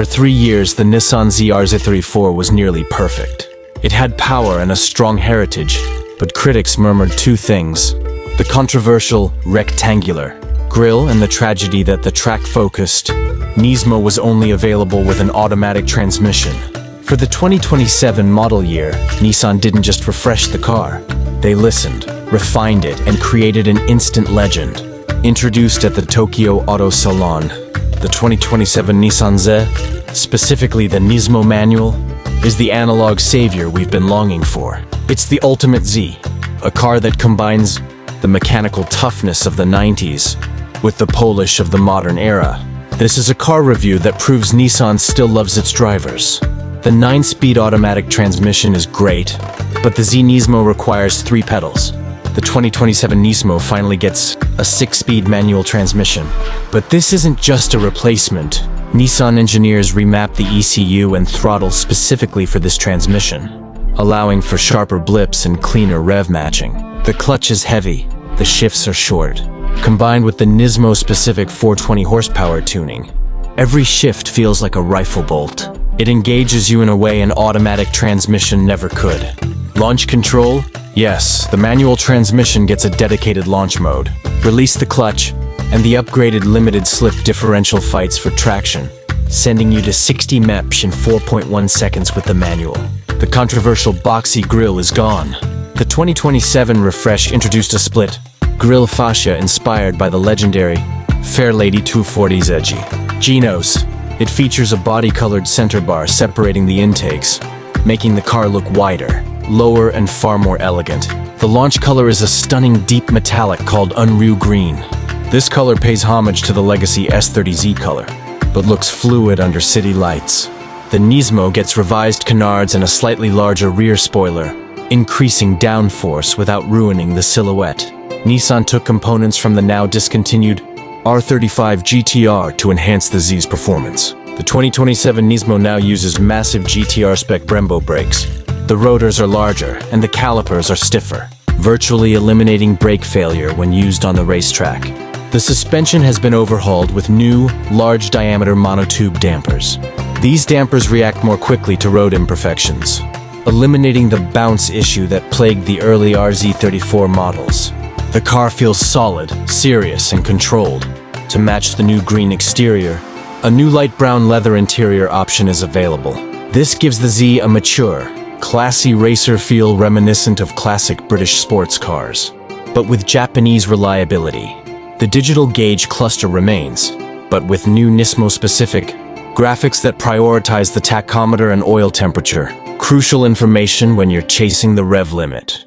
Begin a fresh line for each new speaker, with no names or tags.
For 3 years, the Nissan Z Z34 was nearly perfect. It had power and a strong heritage, but critics murmured two things: the controversial rectangular grille and the tragedy that the track-focused Nismo was only available with an automatic transmission. For the 2027 model year, Nissan didn't just refresh the car. They listened, refined it, and created an instant legend. Introduced at the Tokyo Auto Salon, the 2027 Nissan Z, specifically the Nismo manual, is the analog savior we've been longing for. It's the ultimate Z, a car that combines the mechanical toughness of the 90s with the polish of the modern era. This is a car review that proves Nissan still loves its drivers. The 9-speed automatic transmission is great, but the Z Nismo requires 3 pedals. The 2027 Nismo finally gets a 6-speed manual transmission. But this isn't just a replacement. Nissan engineers remapped the ECU and throttle specifically for this transmission, allowing for sharper blips and cleaner rev matching. The clutch is heavy, the shifts are short. Combined with the Nismo-specific 420 horsepower tuning, every shift feels like a rifle bolt. It engages you in a way an automatic transmission never could. Launch control? Yes, the manual transmission gets a dedicated launch mode. Release the clutch, and the upgraded limited slip differential fights for traction, sending you to 60 mph in 4.1 seconds with the manual. The controversial boxy grille is gone. The 2027 refresh introduced a split grille fascia inspired by the legendary Fairlady 240's edgy Genos. It features a body-colored center bar separating the intakes, making the car look wider, lower, and far more elegant. The launch color is a stunning deep metallic called Unreal Green. This color pays homage to the legacy S30Z color, but looks fluid under city lights. The Nismo gets revised canards and a slightly larger rear spoiler, increasing downforce without ruining the silhouette. Nissan took components from the now discontinued R35 GTR to enhance the Z's performance. The 2027 Nismo now uses massive GTR spec Brembo brakes. The rotors are larger and the calipers are stiffer, virtually eliminating brake failure when used on the racetrack. The suspension has been overhauled with new, large-diameter monotube dampers. These dampers react more quickly to road imperfections, eliminating the bounce issue that plagued the early RZ34 models. The car feels solid, serious, and controlled. To match the new green exterior, a new light brown leather interior option is available. This gives the Z a mature, classy racer feel reminiscent of classic British sports cars, but with Japanese reliability. The digital gauge cluster remains, but with new Nismo-specific graphics that prioritize the tachometer and oil temperature, crucial information when you're chasing the rev limit.